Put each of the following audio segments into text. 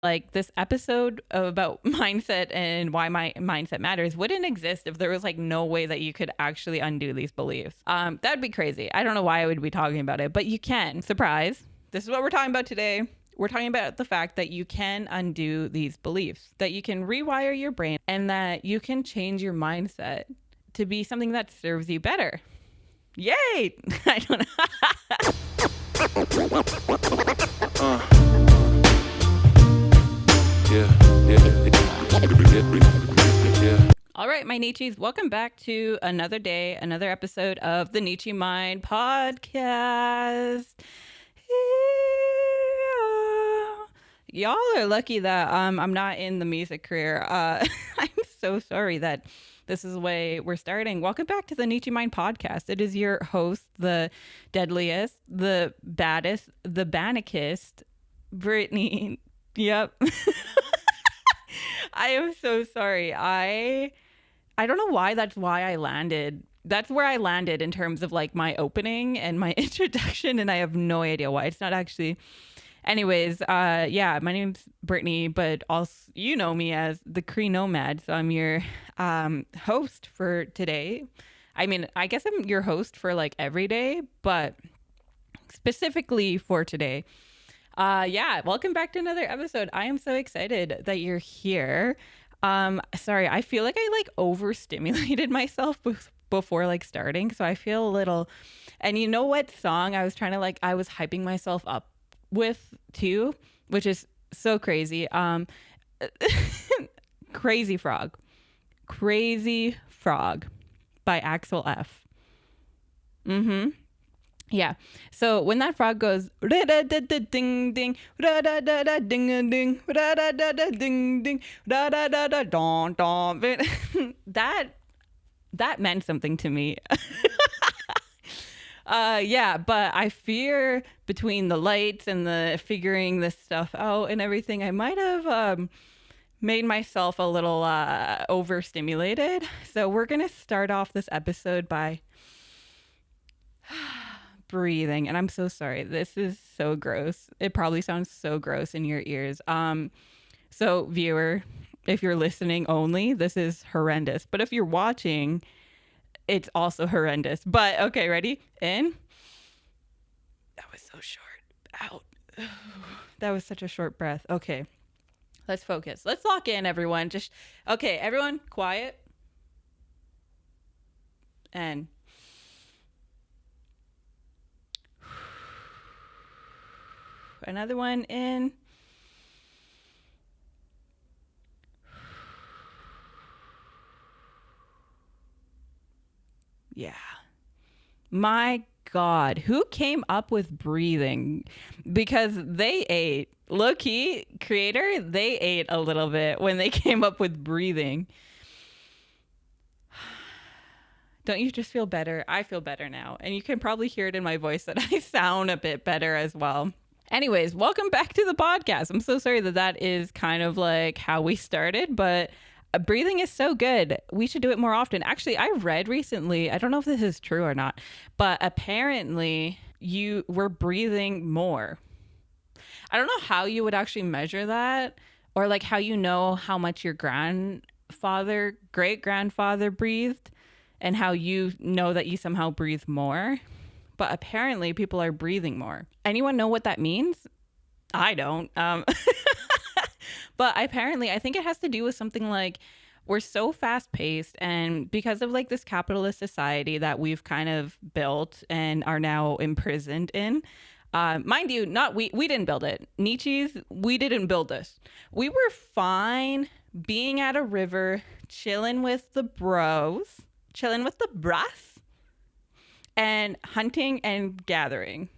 Like, this episode about mindset and why my mindset matters wouldn't exist if there was like no way that you could actually undo these beliefs. That'd be crazy. I don't know why I would be talking about it, but you can. Surprise. This is what we're talking about today. We're talking about the fact that you can undo these beliefs, that you can rewire your brain, and that you can change your mindset to be something that serves you better. Yay! I don't know. All right, my Neechies, welcome back to another day, another episode of the Neechie Mind Podcast. Y'all are lucky that I'm not in the music career. I'm so sorry that this is the way we're starting. Welcome back to the Neechie Mind Podcast. It is your host, the deadliest, the baddest, the bannickest, Brittany. Yep. I am so sorry. I don't know why that's why I landed. That's where I landed in terms of like my opening and my introduction, and I have no idea why. It's not actually. Anyways, yeah, my name's Brittany, but also you know me as the Cree Nomad. So I'm your host for today. I mean, I guess I'm your host for like every day, but specifically for today. Yeah, welcome back to another episode. I am so excited that you're here. Sorry, I feel like I like overstimulated myself before like starting, so I feel a little. And you know what song I was trying to like? I was hyping myself up with too, which is so crazy. Crazy Frog by Axel F. Yeah. So when that frog goes ding ding ding ding ding that meant something to me. Yeah, but I fear between the lights and the figuring this stuff out and everything, I might have made myself a little overstimulated. So we're gonna start off this episode by breathing, and I'm so sorry. This is so gross. It probably sounds so gross in your ears. So viewer, if you're listening only, this is horrendous. But if you're watching, it's also horrendous. But okay, ready? In. That was so short. Out. That was such a short breath. Okay. Let's focus. Let's lock in, everyone. Just okay, everyone, quiet. And another one in. Yeah. My God, who came up with breathing? Because they ate. Low-key, creator, they ate a little bit when they came up with breathing. Don't you just feel better? I feel better now. And you can probably hear it in my voice that I sound a bit better as well. Anyways, welcome back to the podcast. I'm so sorry that is kind of like how we started, but breathing is so good. We should do it more often. Actually, I read recently, I don't know if this is true or not, but apparently you were breathing more. I don't know how you would actually measure that, or like how you know how much your grandfather, great grandfather breathed, and how you know that you somehow breathe more. But apparently people are breathing more. Anyone know what that means? I don't. But apparently I think it has to do with something like we're so fast paced, and because of like this capitalist society that we've kind of built and are now imprisoned in. Mind you, not we didn't build it. Nietzsche's, we didn't build this. We were fine being at a river, chilling with the bros, and hunting and gathering.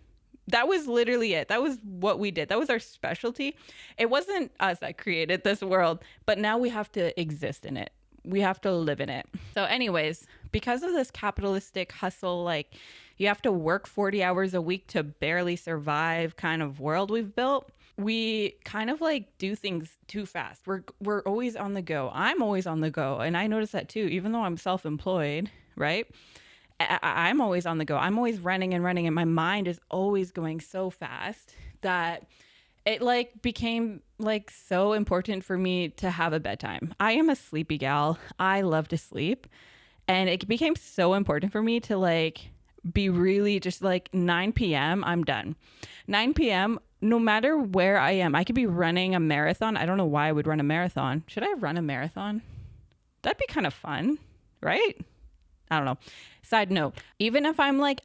That was literally it. That was what we did. That was our specialty. It wasn't us that created this world, but now we have to exist in it. We have to live in it. So anyways, because of this capitalistic hustle, like you have to work 40 hours a week to barely survive kind of world we've built, we kind of like do things too fast. We're always on the go. I'm always on the go. And I notice that too, even though I'm self-employed, right? I'm always on the go. I'm always running and running, and my mind is always going so fast that it like became like so important for me to have a bedtime. I am a sleepy gal. I love to sleep. And it became so important for me to like be really just like 9 p.m. I'm done. 9 p.m. no matter where I am, I could be running a marathon. I don't know why I would run a marathon. Should I run a marathon? That'd be kind of fun, right? I don't know. Side note, even if I'm like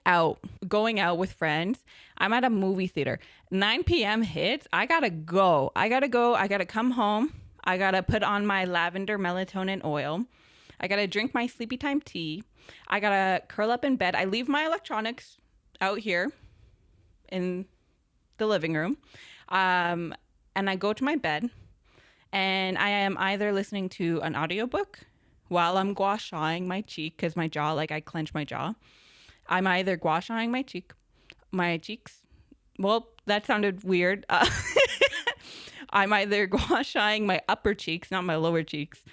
going out with friends, I'm at a movie theater. 9 p.m. hits, I gotta go. I gotta come home. I gotta put on my lavender melatonin oil. I gotta drink my sleepy time tea. I gotta curl up in bed. I leave my electronics out here in the living room. And I go to my bed, and I am either listening to an audiobook while I'm gua shawing my cheek, because my jaw, like I clench my jaw. I'm either gua shawing my cheeks. Well, that sounded weird. I'm either gua shawing my upper cheeks, not my lower cheeks.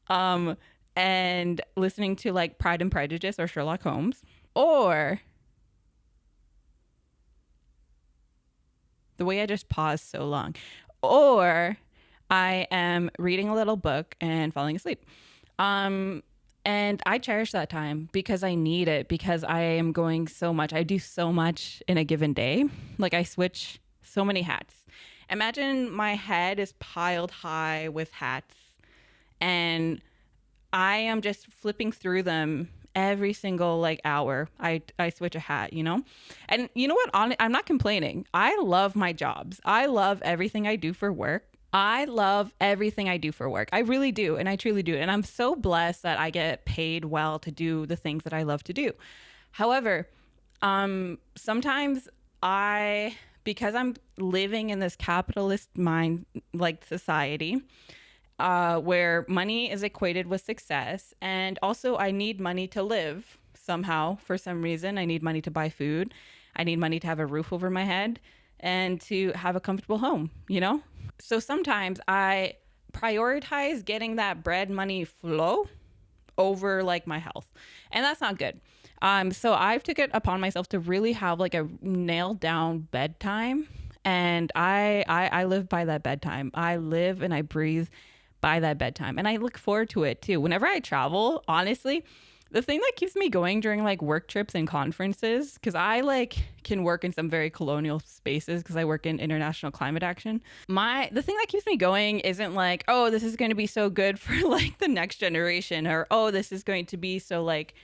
And listening to like Pride and Prejudice or Sherlock Holmes, or the way I just paused so long, or I am reading a little book and falling asleep. And I cherish that time because I need it, because I am going so much. I do so much in a given day. Like I switch so many hats. Imagine my head is piled high with hats, and I am just flipping through them every single like hour. I switch a hat, you know? And you know what? I'm not complaining. I love my jobs. I love everything I do for work. I really do. And I truly do. And I'm so blessed that I get paid well to do the things that I love to do. However, sometimes because I'm living in this capitalist mind like society, where money is equated with success. And also I need money to live somehow. For some reason, I need money to buy food. I need money to have a roof over my head and to have a comfortable home, you know? So sometimes I prioritize getting that bread money flow over like my health. And that's not good. So I've took it upon myself to really have like a nailed down bedtime. And I live by that bedtime. I live and I breathe by that bedtime. And I look forward to it too. Whenever I travel, honestly, the thing that keeps me going during like work trips and conferences, because I like can work in some very colonial spaces because I work in international climate action. The thing that keeps me going isn't like, oh, this is going to be so good for like the next generation, or oh, this is going to be so like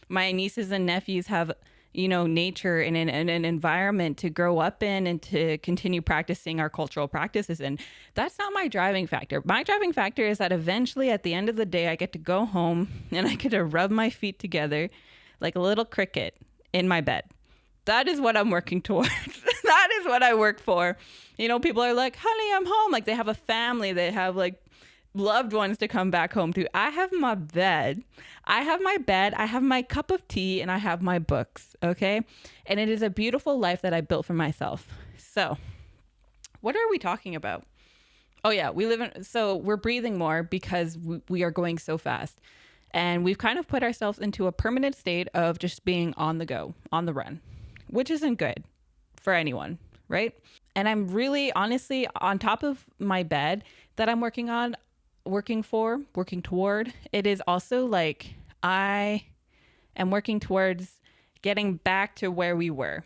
my nieces and nephews have, you know, nature and an environment to grow up in and to continue practicing our cultural practices. And that's not my driving factor. My driving factor is that eventually at the end of the day, I get to go home and I get to rub my feet together like a little cricket in my bed. That is what I'm working towards. That is what I work for. You know, people are like, honey, I'm home. Like they have a family. They have like loved ones to come back home to. I have my bed. I have my cup of tea, and I have my books. Okay. And it is a beautiful life that I built for myself. So what are we talking about? Oh yeah. So we're breathing more because we are going so fast, and we've kind of put ourselves into a permanent state of just being on the go, on the run, which isn't good for anyone. Right. And I'm really honestly on top of my bed that I'm working toward. It is also like I am working towards getting back to where we were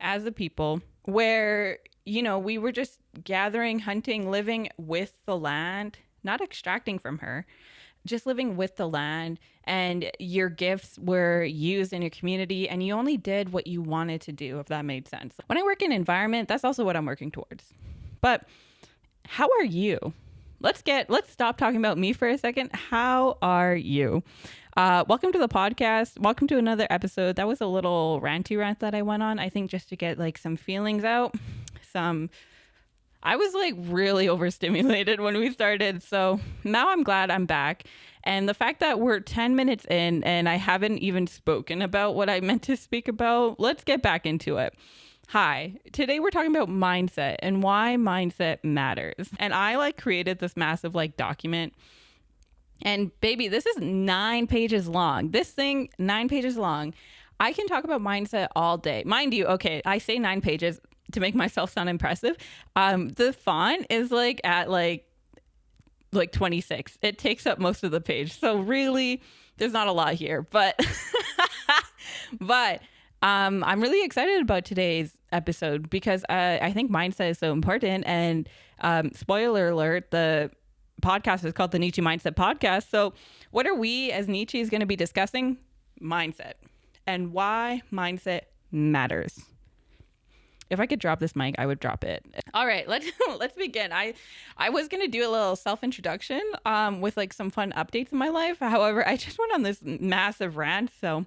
as a people, where, you know, we were just gathering, hunting, living with the land, not extracting from her, just living with the land, and your gifts were used in your community and you only did what you wanted to do, if that made sense. When I work in environment, that's also what I'm working towards. But how are you? Let's stop talking about me for a second. How are you? Welcome to the podcast. Welcome to another episode. That was a little ranty rant that I went on, I think, just to get like some feelings out. I was like really overstimulated when we started. So now I'm glad I'm back. And the fact that we're 10 minutes in and I haven't even spoken about what I meant to speak about, let's get back into it. Hi, today we're talking about mindset and why mindset matters. And I like created this massive like document And baby, this is 9 pages long. This thing, 9 pages long. I can talk about mindset all day. Mind you, okay, I say 9 pages to make myself sound impressive. The font is like at like 26. It takes up most of the page. So really, there's not a lot here. But I'm really excited about today's episode because I think mindset is so important. And spoiler alert, the podcast is called the Neechie Mindset Podcast. So what are we as Neechies going to be discussing? Mindset and why mindset matters. If I could drop this mic, I would drop it. All right, let's begin. I was gonna do a little self-introduction with like some fun updates in my life. However, I just went on this massive rant, so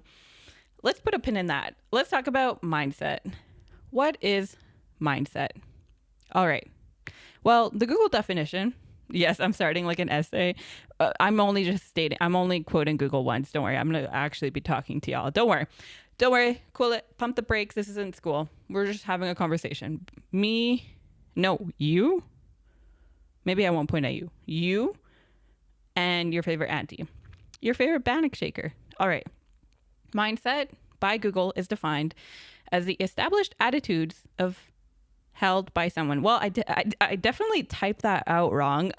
let's put a pin in that. Let's talk about mindset. What is mindset? All right. Well, the Google definition. Yes, I'm starting like an essay. I'm only quoting Google once. Don't worry. I'm gonna actually be talking to y'all. Don't worry, cool it, pump the brakes. This isn't school. We're just having a conversation. You. Maybe I won't point at you. You and your favorite auntie. Your favorite bannock shaker. All right. Mindset by Google is defined as the established attitudes held by someone. Well, I definitely typed that out wrong.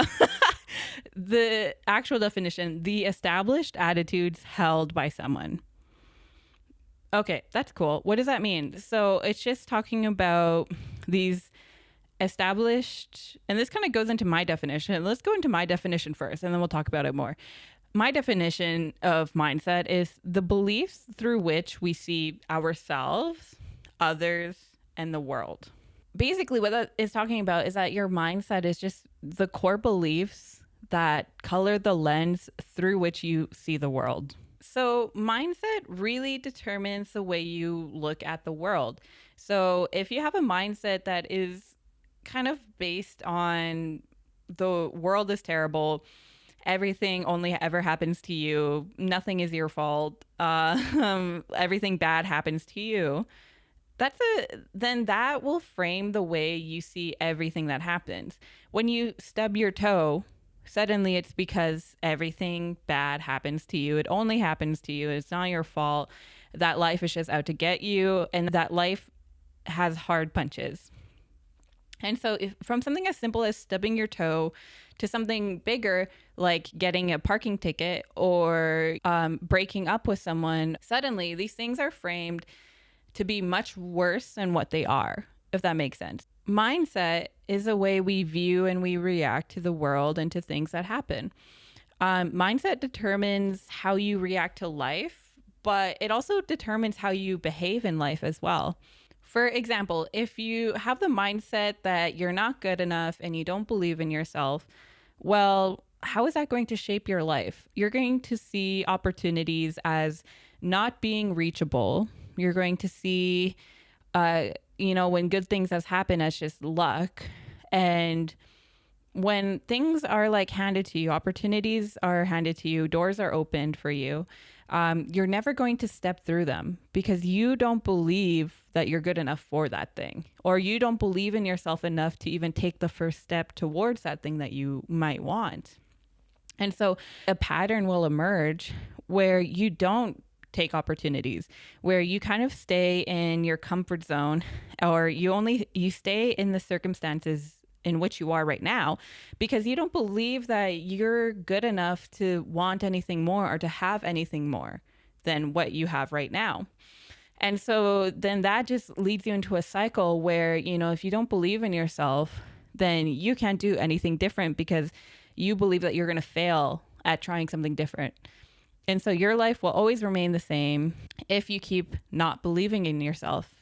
The actual definition, the established attitudes held by someone. Okay, that's cool. What does that mean? So it's just talking about these established, and this kind of goes into my definition. Let's go into my definition first, and then we'll talk about it more. My definition of mindset is the beliefs through which we see ourselves, others, and the world. Basically, what that is talking about is that your mindset is just the core beliefs that color the lens through which you see the world. So mindset really determines the way you look at the world. So if you have a mindset that is kind of based on the world is terrible, everything only ever happens to you, nothing is your fault, everything bad happens to you, then that will frame the way you see everything that happens. When you stub your toe, suddenly it's because everything bad happens to you. It only happens to you. It's not your fault. That life is just out to get you, and that life has hard punches. And so from something as simple as stubbing your toe to something bigger like getting a parking ticket or breaking up with someone, suddenly these things are framed to be much worse than what they are, if that makes sense. Mindset is a way we view and we react to the world and to things that happen. Mindset determines how you react to life, but it also determines how you behave in life as well. For example, if you have the mindset that you're not good enough and you don't believe in yourself, well, how is that going to shape your life? You're going to see opportunities as not being reachable. You're going to see when good things has happened as just luck. And when things are like handed to you, opportunities are handed to you, doors are opened for you, you're never going to step through them because you don't believe that you're good enough for that thing, or you don't believe in yourself enough to even take the first step towards that thing that you might want. And so a pattern will emerge where you don't take opportunities, where you kind of stay in your comfort zone, or you stay in the circumstances in which you are right now because you don't believe that you're good enough to want anything more or to have anything more than what you have right now. And so then that just leads you into a cycle where, if you don't believe in yourself, then you can't do anything different because you believe that you're going to fail at trying something different. And so your life will always remain the same if you keep not believing in yourself.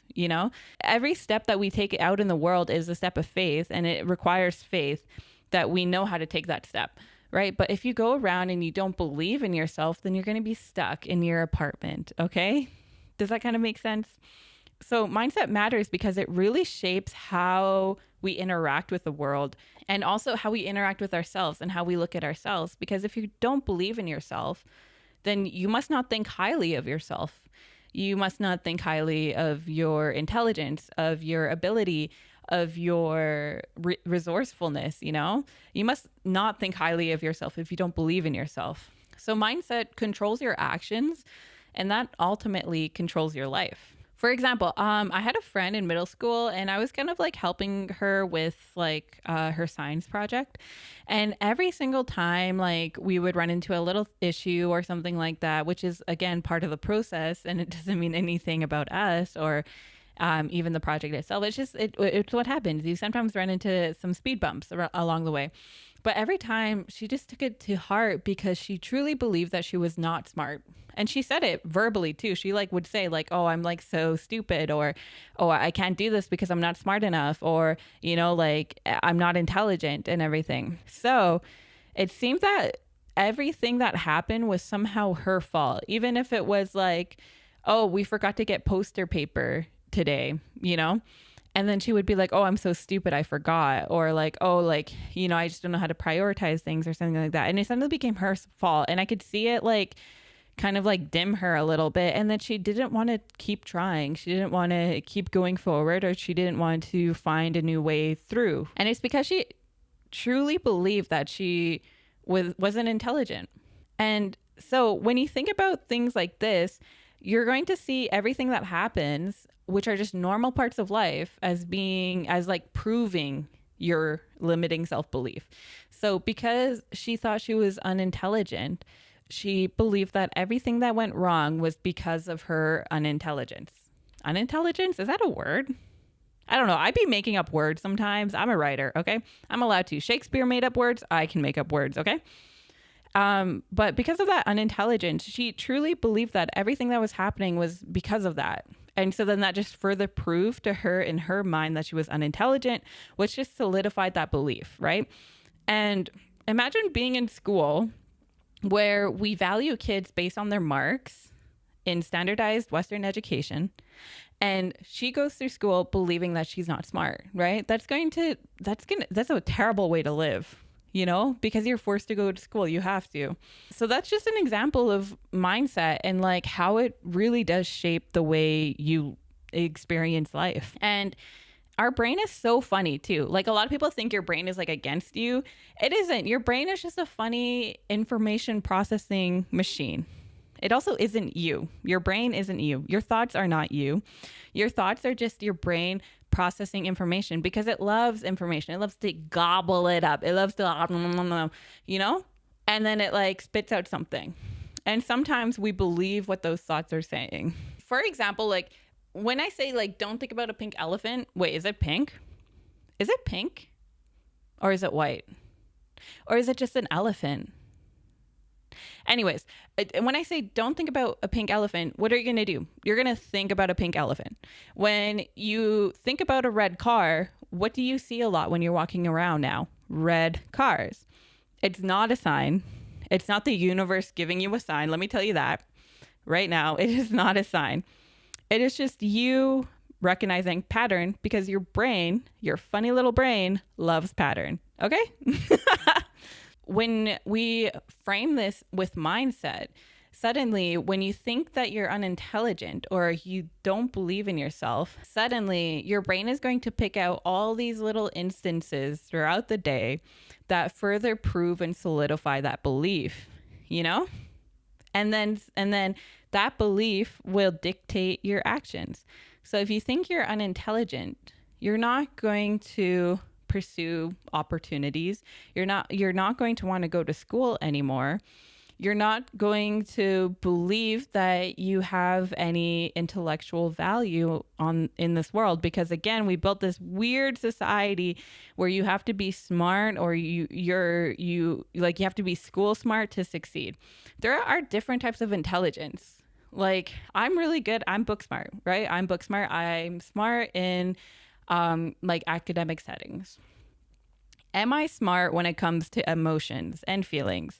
Every step that we take out in the world is a step of faith, and it requires faith that we know how to take that step, right? But if you go around and you don't believe in yourself, then you're going to be stuck in your apartment. Okay. Does that kind of make sense? So mindset matters because it really shapes how we interact with the world and also how we interact with ourselves and how we look at ourselves. Because if you don't believe in yourself, then you must not think highly of yourself. You must not think highly of your intelligence, of your ability, of your resourcefulness, you know? You must not think highly of yourself if you don't believe in yourself. So mindset controls your actions, and that ultimately controls your life. For example, I had a friend in middle school, and I was kind of like helping her with like her science project. And every single time, like we would run into a little issue or something like that, which is again part of the process, and it doesn't mean anything about us or even the project itself. It's just it's what happens. You sometimes run into some speed bumps along the way. But every time she just took it to heart because she truly believed that she was not smart. And she said it verbally too. She like would say like, oh, I'm like so stupid, or, oh, I can't do this because I'm not smart enough, or, you know, like I'm not intelligent and everything. So it seemed that everything that happened was somehow her fault. Even if it was like, oh, we forgot to get poster paper today, you know? And then she would be like, oh, I'm so stupid, I forgot. Or like, oh, like, you know, I just don't know how to prioritize things or something like that. And it suddenly became her fault. And I could see it like kind of like dim her a little bit. And then she didn't want to keep trying. She didn't want to keep going forward, or she didn't want to find a new way through. And it's because she truly believed that she wasn't intelligent. And so when you think about things like this, you're going to see everything that happens, which are just normal parts of life, as like proving your limiting self-belief. So because she thought she was unintelligent, she believed that everything that went wrong was because of her unintelligence. Unintelligence? Is that a word? I don't know. I'd be making up words sometimes. I'm a writer, okay? I'm allowed to. Shakespeare made up words. I can make up words, okay? But because of that unintelligence, she truly believed that everything that was happening was because of that. And so then that just further proved to her in her mind that she was unintelligent, which just solidified that belief, right? And imagine being in school where we value kids based on their marks in standardized Western education, and she goes through school believing that she's not smart, right? That's a terrible way to live. You know, because you're forced to go to school, you have to. So that's just an example of mindset and like how it really does shape the way you experience life. And our brain is so funny too. Like a lot of people think your brain is like against you. It isn't. Your brain is just a funny information processing machine. It also isn't you. Your brain isn't you. Your thoughts are not you. Your thoughts are just your brain processing information because it loves information. It loves to gobble it up. It loves to, you know, and then it like spits out something. And sometimes we believe what those thoughts are saying. For example, like when I say like, don't think about a pink elephant. Wait, is it pink? Is it pink? Or is it white? Or is it just an elephant? Anyways, when I say don't think about a pink elephant, what are you going to do? You're going to think about a pink elephant. When you think about a red car, what do you see a lot when you're walking around now? Red cars. It's not a sign. It's not the universe giving you a sign. Let me tell you that right now. It is not a sign. It is just you recognizing pattern because your brain, your funny little brain, loves pattern. Okay? When we frame this with mindset, suddenly when you think that you're unintelligent or you don't believe in yourself, suddenly your brain is going to pick out all these little instances throughout the day that further prove and solidify that belief, you know? And then that belief will dictate your actions. So if you think you're unintelligent, you're not going to pursue opportunities. You're not going to want to go to school anymore. You're not going to believe that you have any intellectual value in this world because again, we built this weird society where you have to be smart or you have to be school smart to succeed. There are different types of intelligence. Like I'm really good. I'm book smart, right? I'm book smart. I'm smart in like academic settings. Am I smart when it comes to emotions and feelings?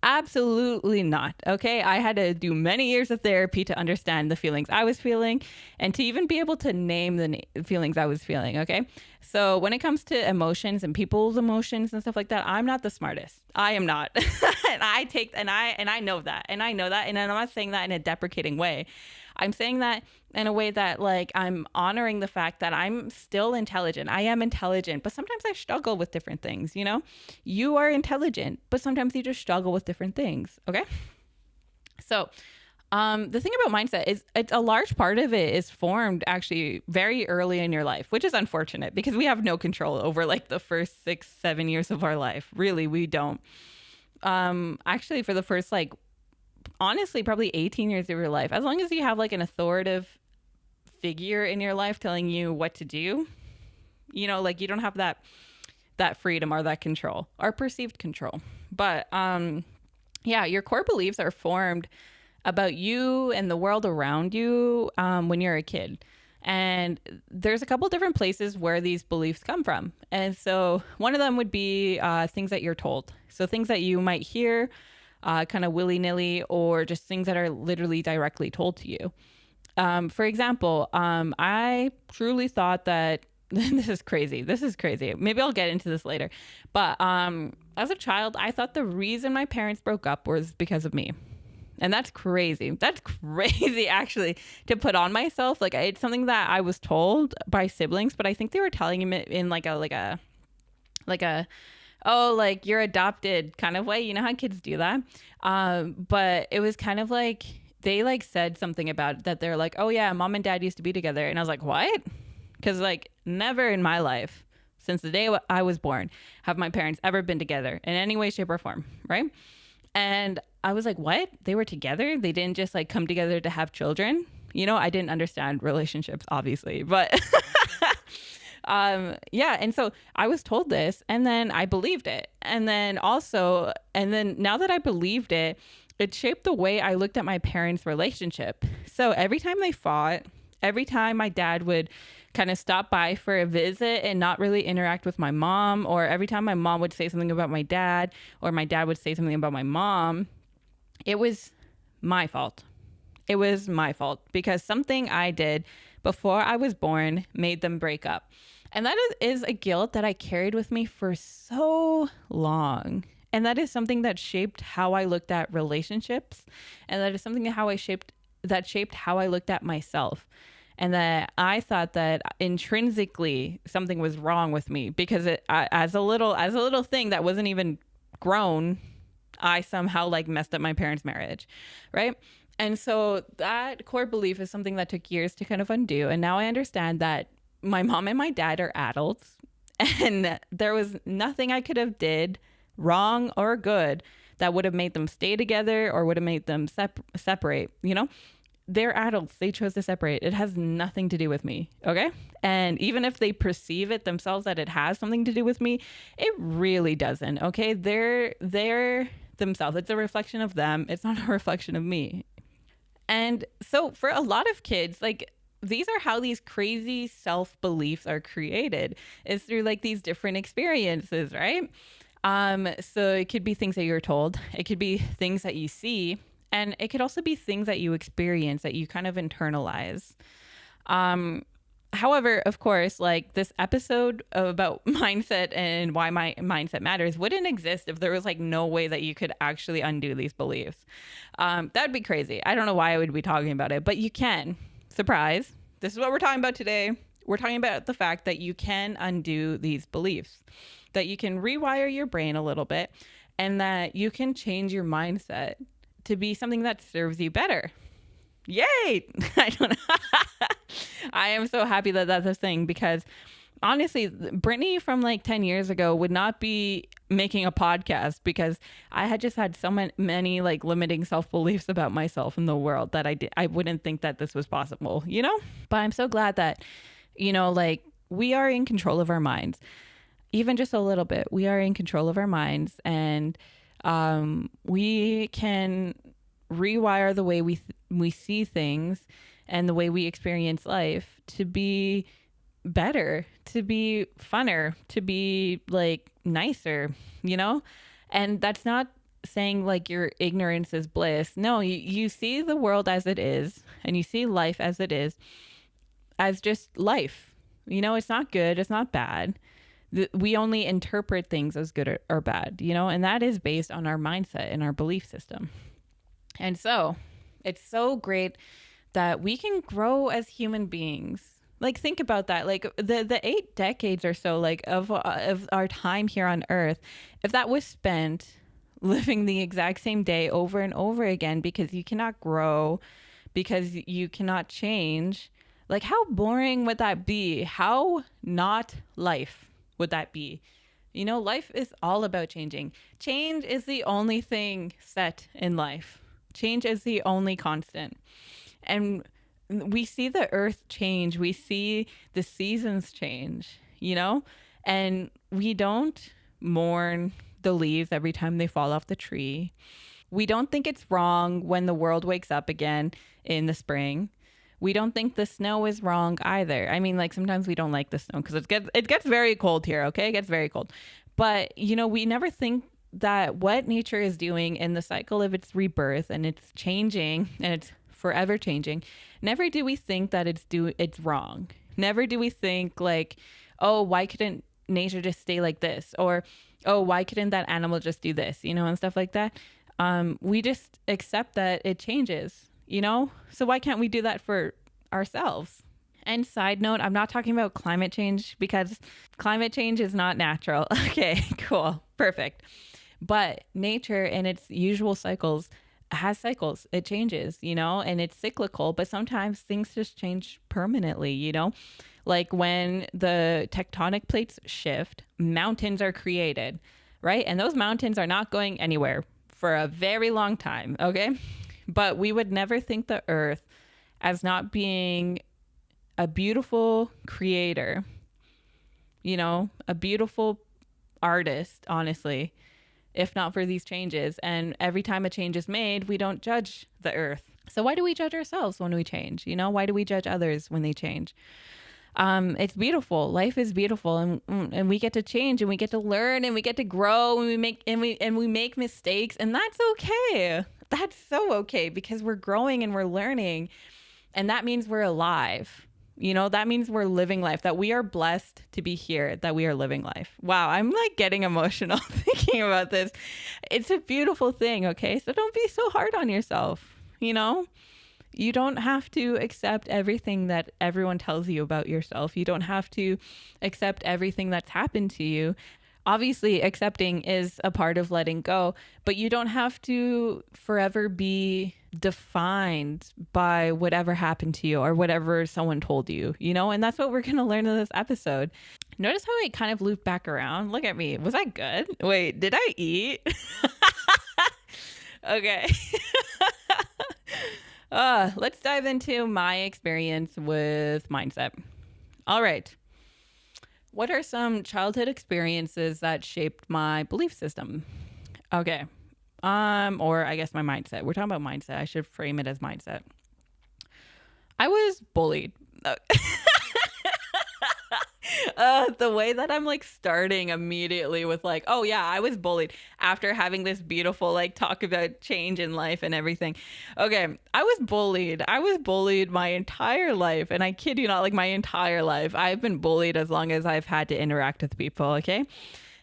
Absolutely not. Okay. I had to do many years of therapy to understand the feelings I was feeling and to even be able to name the feelings I was feeling. Okay. So when it comes to emotions and people's emotions and stuff like that, I'm not the smartest. I am not. And I know that. And I'm not saying that in a deprecating way. I'm saying that in a way that like I'm honoring the fact that I'm still intelligent. I am intelligent, but sometimes I struggle with different things, you know? You are intelligent, but sometimes you just struggle with different things, okay? So, the thing about mindset is it's a large part of it is formed actually very early in your life, which is unfortunate because we have no control over like the first 6-7 years of our life. Really, we don't. Actually, for the first like, honestly, probably 18 years of your life, as long as you have like an authoritative figure in your life telling you what to do, you know, like you don't have that freedom or that control or perceived control. But yeah, your core beliefs are formed about you and the world around you when you're a kid. And there's a couple different places where these beliefs come from. And so one of them would be things that you're told. So things that you might hear kind of willy-nilly, or just things that are literally directly told to you. For example, I truly thought that this is crazy. Maybe I'll get into this later. But as a child, I thought the reason my parents broke up was because of me. And that's crazy. That's crazy, actually, to put on myself. Like, it's something that I was told by siblings, but I think they were telling me in like a, oh, like you're adopted kind of way. You know how kids do that? But it was kind of like they like said something about it, that they're like, oh yeah, mom and dad used to be together. And I was like, what? Because like never in my life, since the day I was born, have my parents ever been together in any way, shape, or form, right? And I was like, what? They were together? They didn't just like come together to have children? You know, I didn't understand relationships, obviously, but yeah. And so I was told this, and then I believed it. And then now that I believed it, it shaped the way I looked at my parents' relationship. So every time they fought, every time my dad would kind of stop by for a visit and not really interact with my mom, or every time my mom would say something about my dad, or my dad would say something about my mom, it was my fault. It was my fault because something I did before I was born made them break up. And that is a guilt that I carried with me for so long. And that is something that shaped how I looked at relationships. And that is something that shaped how I looked at myself. And that I thought that intrinsically something was wrong with me because as a little thing that wasn't even grown, I somehow like messed up my parents' marriage, right? And so that core belief is something that took years to kind of undo. And now I understand that my mom and my dad are adults, and there was nothing I could have did wrong or good that would have made them stay together or would have made them separate, you know? They're adults. They chose to separate. It has nothing to do with me. Okay. And even if they perceive it themselves that it has something to do with me, it really doesn't. Okay. They're themselves. It's a reflection of them. It's not a reflection of me. And so for a lot of kids, like, these are how these crazy self-beliefs are created, is through like these different experiences, right? So it could be things that you're told. It could be things that you see. And it could also be things that you experience that you kind of internalize. However, of course, like this episode about mindset and why my mindset matters wouldn't exist if there was like no way that you could actually undo these beliefs. That would be crazy. I don't know why I would be talking about it, but you can. Surprise. This is what we're talking about today. We're talking about the fact that you can undo these beliefs, that you can rewire your brain a little bit, and that you can change your mindset to be something that serves you better. Yay! I don't know. I am so happy that that's a thing, because honestly, Brittany from like 10 years ago would not be making a podcast, because I had just had so many like limiting self-beliefs about myself in the world that I wouldn't think that this was possible, you know? But I'm so glad that, you know, like we are in control of our minds, even just a little bit. We are in control of our minds, and we can rewire the way we see things and the way we experience life to be better, to be funner, to be like nicer, you know? And that's not saying like your ignorance is bliss. No, you see the world as it is, and you see life as it is, as just life. You know, it's not good, it's not bad. We only interpret things as good or bad, you know, and that is based on our mindset and our belief system. And so it's so great that we can grow as human beings. Like, think about that. Like, the 8 decades or so, like, of our time here on Earth, if that was spent living the exact same day over and over again because you cannot grow, because you cannot change, like, how boring would that be? How not life would that be? You know, life is all about changing. Change is the only thing set in life. Change is the only constant. And we see the earth change. We see the seasons change, you know, and we don't mourn the leaves every time they fall off the tree. We don't think it's wrong when the world wakes up again in the spring. We don't think the snow is wrong either. I mean, like, sometimes we don't like the snow because it gets very cold here, okay? It gets very cold. But, you know, we never think that what nature is doing in the cycle of its rebirth, and it's changing and it's forever changing, never do we think that it's wrong. Never do we think like, oh, why couldn't nature just stay like this? Or, oh, why couldn't that animal just do this? You know, and stuff like that. We just accept that it changes, you know? So why can't we do that for ourselves? And side note, I'm not talking about climate change because climate change is not natural. Okay, cool. Perfect. But nature in its usual cycles has cycles. It changes, you know, and it's cyclical, but sometimes things just change permanently, you know? Like when the tectonic plates shift, mountains are created, right? And those mountains are not going anywhere for a very long time, okay? But we would never think the earth as not being a beautiful creator, you know, a beautiful artist, honestly, if not for these changes. And every time a change is made, we don't judge the earth. So why do we judge ourselves when we change? You know, why do we judge others when they change? It's beautiful. Life is beautiful, and we get to change, and we get to learn, and we get to grow, and we make mistakes, and that's okay. That's so okay because we're growing and we're learning, and that means we're alive. You know, that means we're living life, that we are blessed to be here, that we are living life. Wow, I'm like getting emotional thinking about this. It's a beautiful thing, okay? So don't be so hard on yourself, you know? You don't have to accept everything that everyone tells you about yourself. You don't have to accept everything that's happened to you. Obviously, accepting is a part of letting go, but you don't have to forever be defined by whatever happened to you or whatever someone told you, you know? And that's what we're going to learn in this episode. Notice how I kind of looped back around. Look at me. Was I good? Wait, did I eat? Okay. Let's dive into my experience with mindset. All right. What are some childhood experiences that shaped my belief system? Okay. Or I guess my mindset. We're talking about mindset. I should frame it as mindset. I was bullied. The way that I'm like starting immediately with like, oh yeah, I was bullied after having this beautiful like talk about change in life and everything. Okay, I was bullied. I was bullied my entire life, and I kid you not, like my entire life. I've been bullied as long as I've had to interact with people, okay?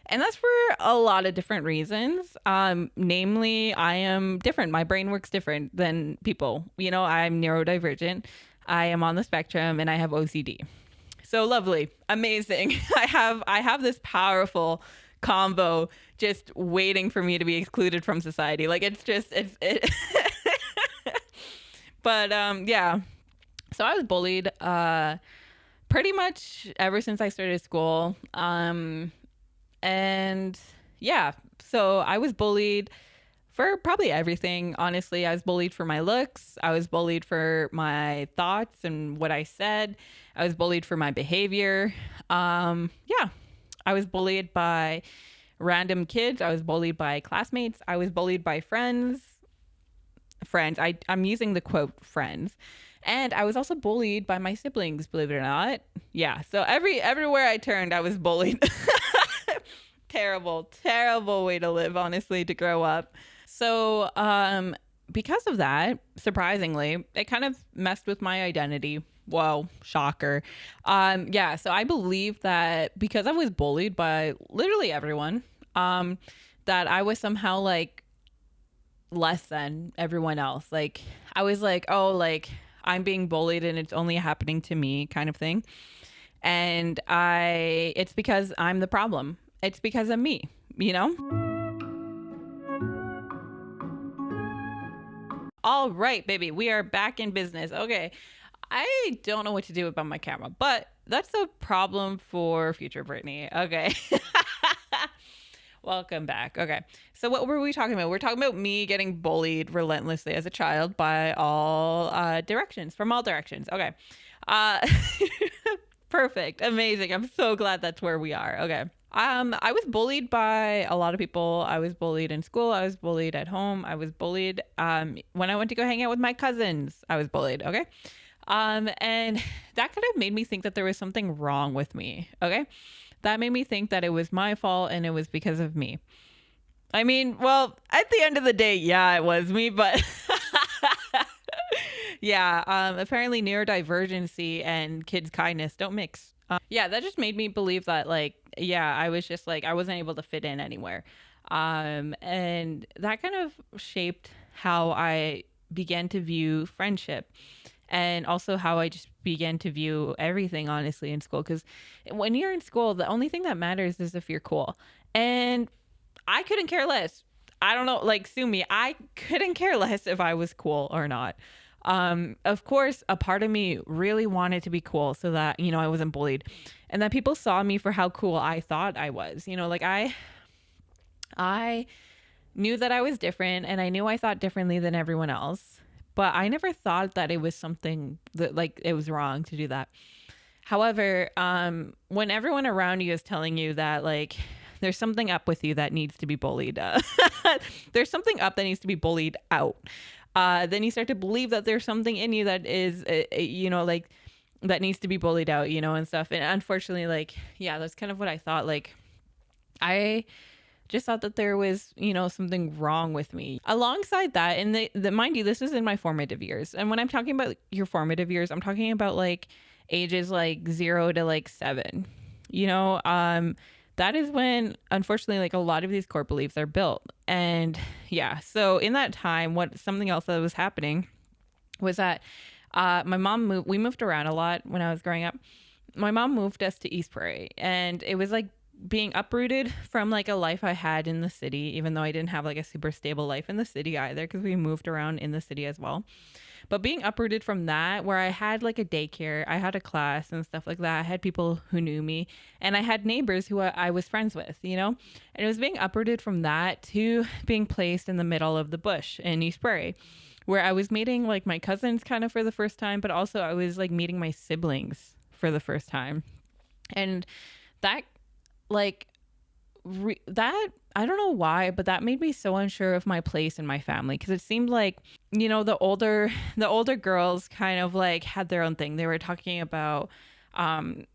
And that's for a lot of different reasons. Namely, I am different. My brain works different than people. You know, I'm neurodivergent. I am on the spectrum, and I have OCD. So lovely, amazing. I have this powerful combo just waiting for me to be excluded from society. Like it's but yeah. So I was bullied pretty much ever since I started school. And yeah, so I was bullied for probably everything. Honestly, I was bullied for my looks. I was bullied for my thoughts and what I said. I was bullied for my behavior. Yeah, I was bullied by random kids. I was bullied by classmates. I was bullied by friends. I'm using the quote friends. And I was also bullied by my siblings, believe it or not. Yeah, so everywhere I turned, I was bullied. Terrible way to live, honestly, to grow up. So because of that, surprisingly, it kind of messed with my identity. Whoa, shocker. Yeah, so I believe that because I was bullied by literally everyone, that I was somehow like less than everyone else. Like I was like, oh, like I'm being bullied and it's only happening to me kind of thing. And it's because I'm the problem. It's because of me, you know? All right, baby, we are back in business. Okay. I don't know what to do about my camera, but that's a problem for future Brittany. Okay. Welcome back. Okay. So what were we talking about? We're talking about me getting bullied relentlessly as a child by all directions, from all directions. Okay. Uh, perfect. Amazing. I'm so glad that's where we are. Okay. I was bullied by a lot of people. I was bullied in school. I was bullied at home. I was bullied when I went to go hang out with my cousins. I was bullied. Okay. And that kind of made me think that there was something wrong with me. Okay. That made me think that it was my fault and it was because of me. I mean, well, at the end of the day, yeah, it was me, but yeah, apparently neurodivergency and kids' kindness don't mix. Yeah, that just made me believe that, like, yeah, I was just like, I wasn't able to fit in anywhere. And that kind of shaped how I began to view friendship and also how I just began to view everything, honestly, in school. Because when you're in school, the only thing that matters is if you're cool. And I couldn't care less. I don't know, like, sue me. I couldn't care less if I was cool or not. Of course, a part of me really wanted to be cool so that, you know, I wasn't bullied and that people saw me for how cool I thought I was. You know, like I knew that I was different and I knew I thought differently than everyone else, but I never thought that it was something that, like, it was wrong to do that. However, when everyone around you is telling you that, like, there's something up with you that needs to be bullied, there's something up that needs to be bullied out. Then you start to believe that there's something in you that is, you know, like, that needs to be bullied out, you know, and stuff. And unfortunately, like, yeah, that's kind of what I thought. Like, I just thought that there was, you know, something wrong with me. Alongside that, and the mind you, this is in my formative years. And when I'm talking about your formative years, I'm talking about like ages like 0 to like 7, you know, that is when, unfortunately, like a lot of these core beliefs are built. And yeah, so in that time, something else that was happening was that my mom we moved around a lot when I was growing up. My mom moved us to East Prairie, and it was like being uprooted from like a life I had in the city, even though I didn't have like a super stable life in the city either, because we moved around in the city as well. But being uprooted from that, where I had like a daycare, I had a class and stuff like that. I had people who knew me, and I had neighbors who I was friends with, you know, and it was being uprooted from that to being placed in the middle of the bush in East Prairie, where I was meeting like my cousins kind of for the first time, but also I was like meeting my siblings for the first time. And that, like, that, I don't know why, but that made me so unsure of my place in my family, because it seemed like, you know, the older girls kind of like had their own thing. They were talking about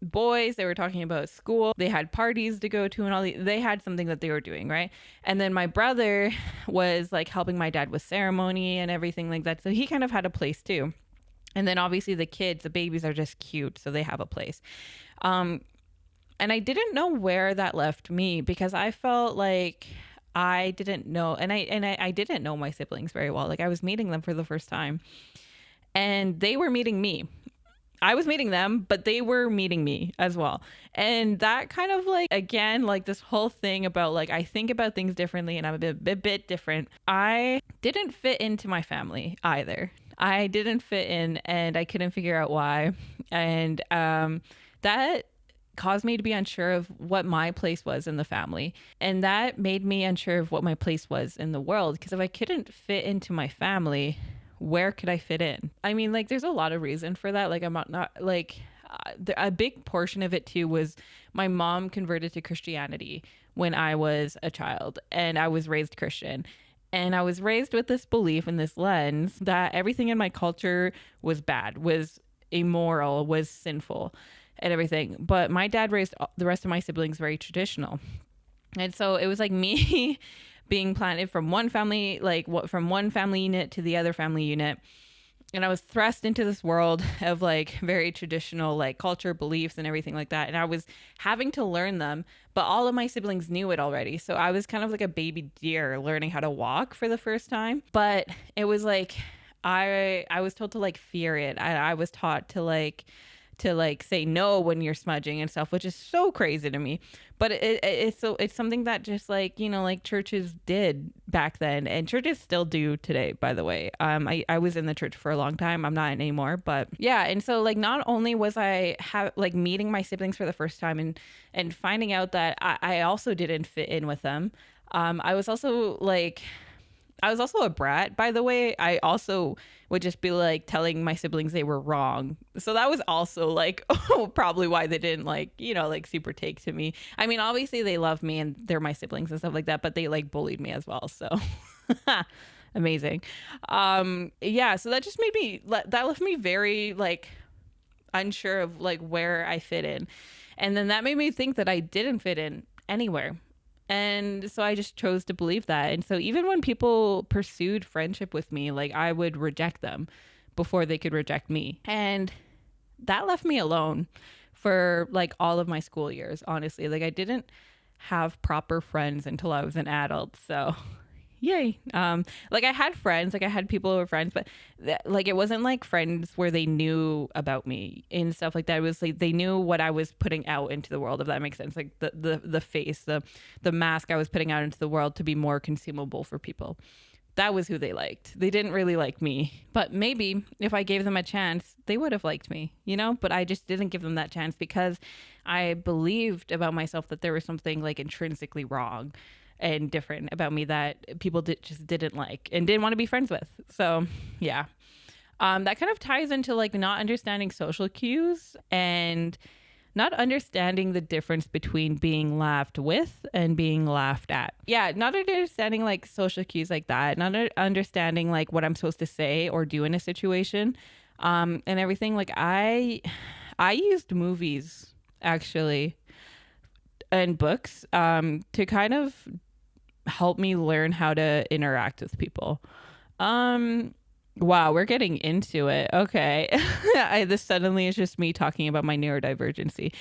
boys, they were talking about school, they had parties to go to, and they had something that they were doing, right? And then my brother was like helping my dad with ceremony and everything like that, so he kind of had a place too. And then obviously the kids, the babies, are just cute, so they have a place. And I didn't know where that left me, because I felt like I didn't know, and I didn't know my siblings very well. Like, I was meeting them for the first time, and they were meeting me. I was meeting them, but they were meeting me as well. And that kind of like, again, like this whole thing about like, I think about things differently and I'm a bit different. I didn't fit into my family either. I didn't fit in, and I couldn't figure out why. And that caused me to be unsure of what my place was in the family. And that made me unsure of what my place was in the world. Because if I couldn't fit into my family, where could I fit in? I mean, like, there's a lot of reason for that. Like, I'm not like, a big portion of it too was my mom converted to Christianity when I was a child, and I was raised Christian. And I was raised with this belief and this lens that everything in my culture was bad, was immoral, was sinful, and everything. But my dad raised the rest of my siblings very traditional. And so it was like me being planted from one family, like from one family unit to the other family unit. And I was thrust into this world of like very traditional, like culture, beliefs, and everything like that. And I was having to learn them, but all of my siblings knew it already. So I was kind of like a baby deer learning how to walk for the first time. But it was like, I was told to like fear it. I was taught to like say no when you're smudging and stuff, which is so crazy to me. But it's something that just like, you know, like churches did back then, and churches still do today, by the way. I was in the church for a long time. I'm not anymore, but yeah. And so like, not only was I like meeting my siblings for the first time and finding out that I also didn't fit in with them. I was also a brat, by the way. I also would just be like telling my siblings they were wrong. So that was also like, probably why they didn't like, you know, like super take to me. I mean, obviously they love me and they're my siblings and stuff like that, but they like bullied me as well. So amazing. Yeah. So that just that left me very like unsure of like where I fit in. And then that made me think that I didn't fit in anywhere. And so I just chose to believe that. And so even when people pursued friendship with me, like I would reject them before they could reject me. And that left me alone for like all of my school years, honestly. Like I didn't have proper friends until I was an adult. So yay. Like I had friends, like I had people who were friends, but like it wasn't like friends where they knew about me and stuff like that. It was like they knew what I was putting out into the world, if that makes sense. Like the face, the mask I was putting out into the world to be more consumable for people. That was who they liked. They didn't really like me, but maybe if I gave them a chance, they would have liked me, you know, but I just didn't give them that chance because I believed about myself that there was something like intrinsically wrong and different about me that people just didn't like and didn't want to be friends with. So yeah, that kind of ties into like not understanding social cues and not understanding the difference between being laughed with and being laughed at. Yeah, not understanding like social cues like that, not understanding like what I'm supposed to say or do in a situation, and everything. Like I used movies actually and books to kind of help me learn how to interact with people. Wow, we're getting into it. Okay. This suddenly is just me talking about my neurodivergency.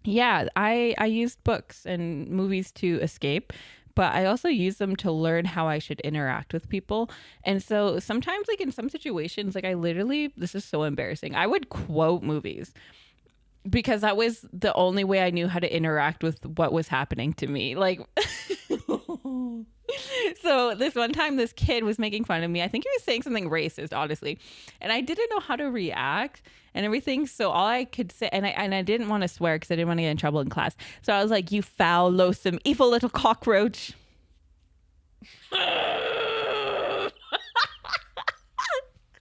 Yeah, I used books and movies to escape, but I also use them to learn how I should interact with people. And so sometimes like in some situations, like I literally, this is so embarrassing, I would quote movies because that was the only way I knew how to interact with what was happening to me. Like, so this one time, this kid was making fun of me. I think he was saying something racist, honestly. And I didn't know how to react and everything. So all I could say, and I didn't want to swear because I didn't want to get in trouble in class. So I was like, "You foul, loathsome, evil little cockroach."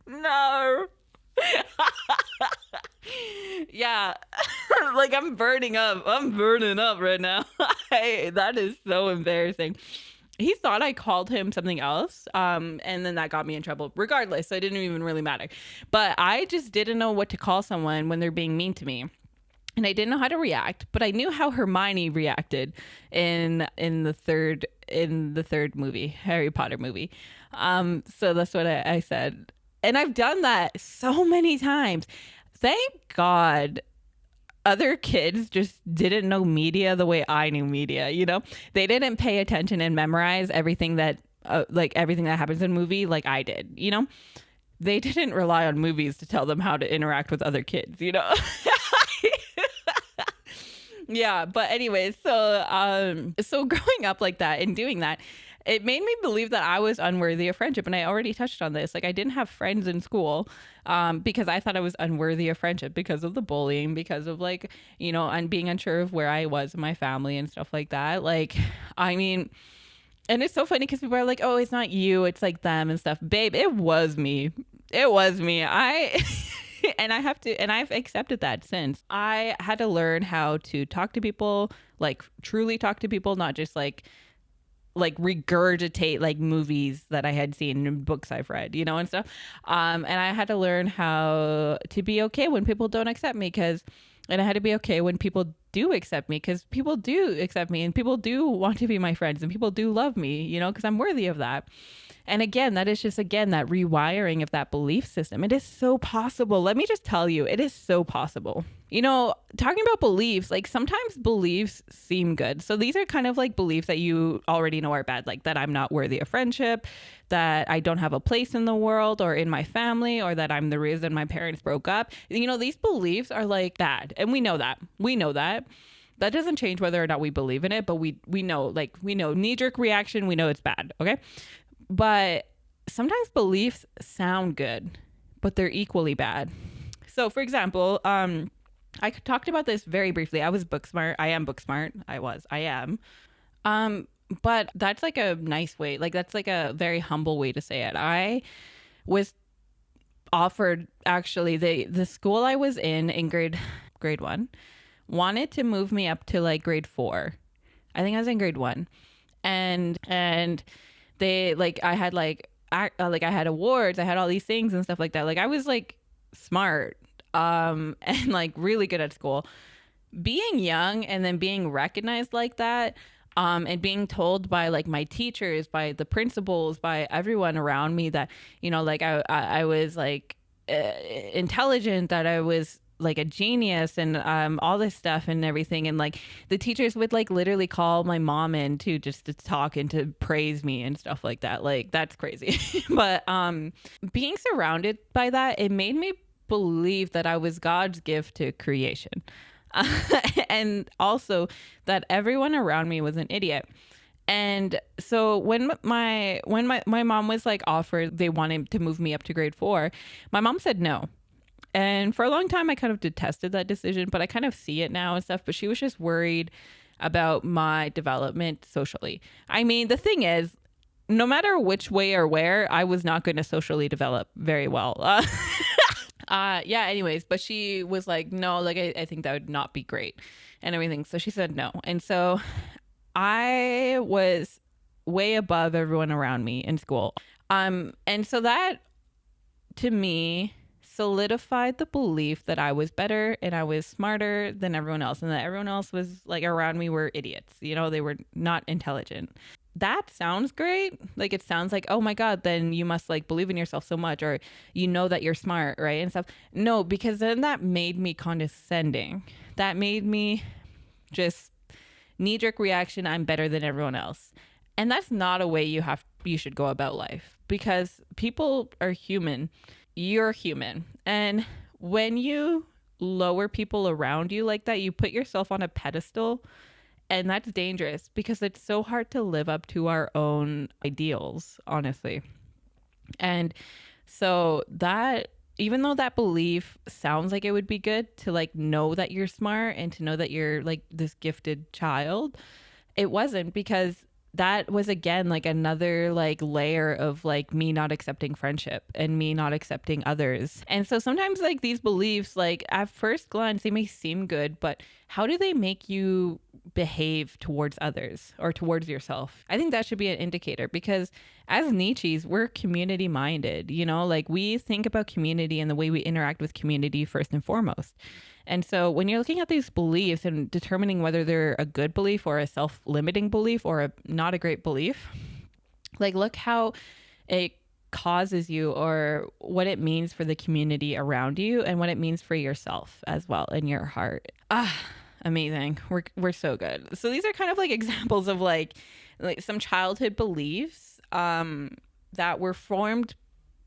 No. Yeah. Like I'm burning up right now. That is so embarrassing. He thought I called him something else, and then that got me in trouble regardless, so it didn't even really matter. But I just didn't know what to call someone when they're being mean to me, and I didn't know how to react. But I knew how Hermione reacted in the third movie, Harry Potter movie. So that's what I said, and I've done that so many times. Thank God other kids just didn't know media the way I knew media, you know? They didn't pay attention and memorize everything that everything that happens in movie like I did, you know? They didn't rely on movies to tell them how to interact with other kids, you know? Yeah, but anyways, so growing up like that and doing that, it made me believe that I was unworthy of friendship. And I already touched on this. Like I didn't have friends in school because I thought I was unworthy of friendship because of the bullying, because of like, you know, and being unsure of where I was in my family and stuff like that. Like, I mean, and it's so funny because people are like, "Oh, it's not you, it's like them and stuff." Babe, it was me. It was me. And I've accepted that since. I had to learn how to talk to people, like truly talk to people, not just like regurgitate like movies that I had seen and books I've read, you know, and stuff. And I had to learn how to be okay when people don't accept me and I had to be okay when people do accept me because people do accept me and people do want to be my friends and people do love me, you know, because I'm worthy of that. And again, that is just, again, that rewiring of that belief system. It is so possible. Let me just tell you, it is so possible. You know, talking about beliefs, like sometimes beliefs seem good. So these are kind of like beliefs that you already know are bad, like that I'm not worthy of friendship, that I don't have a place in the world or in my family, or that I'm the reason my parents broke up. You know, these beliefs are like bad. And we know that. We know that. That doesn't change whether or not we believe in it, but we know, like, we know knee-jerk reaction, we know it's bad, okay? But sometimes beliefs sound good, but they're equally bad. So, for example, I talked about this very briefly. I was book smart. I am book smart. I am. But that's like a nice way. Like, that's like a very humble way to say it. I was offered, actually, the school I was in grade 1 wanted to move me up to like grade 4. I think I was in grade 1. And they, like, I had like I had awards, I had all these things and stuff like that. Like, I was like smart and like really good at school. Being young and then being recognized like that, and being told by like my teachers, by the principals, by everyone around me that, you know, like I was like intelligent, that I was like a genius, and all this stuff and everything. And like the teachers would like literally call my mom in to just to talk and to praise me and stuff like that. Like, that's crazy. But being surrounded by that, it made me believe that I was God's gift to creation. And also that everyone around me was an idiot. And so when my mom was like offered, they wanted to move me up to grade 4, my mom said no. And for a long time, I kind of detested that decision, but I kind of see it now and stuff. But she was just worried about my development socially. I mean, the thing is, no matter which way or where, I was not going to socially develop very well. Anyways, but she was like, no, like, I think that would not be great and everything. So she said no. And so I was way above everyone around me in school. And so that, to me, solidified the belief that I was better and I was smarter than everyone else, and that everyone else was like around me were idiots. You know, they were not intelligent. That sounds great. Like, it sounds like, oh my God, then you must like believe in yourself so much, or you know that you're smart, right? And stuff. No, because then that made me condescending. That made me just knee-jerk reaction, I'm better than everyone else. And that's not a way you should go about life, because people are human. You're human. And when you lower people around you like that, you put yourself on a pedestal. And that's dangerous, because it's so hard to live up to our own ideals, honestly. And so that, even though that belief sounds like it would be good to like know that you're smart and to know that you're like this gifted child, it wasn't, because that was, again, like another like layer of like me not accepting friendship and me not accepting others. And so sometimes like these beliefs, like at first glance, they may seem good, but how do they make you behave towards others or towards yourself? I think that should be an indicator, because as Neechies, we're community minded, you know, like we think about community and the way we interact with community first and foremost. And so when you're looking at these beliefs and determining whether they're a good belief or a self-limiting belief or a not a great belief, like look how it causes you, or what it means for the community around you, and what it means for yourself as well in your heart. Amazing. We're so good. So these are kind of like examples of like some childhood beliefs that were formed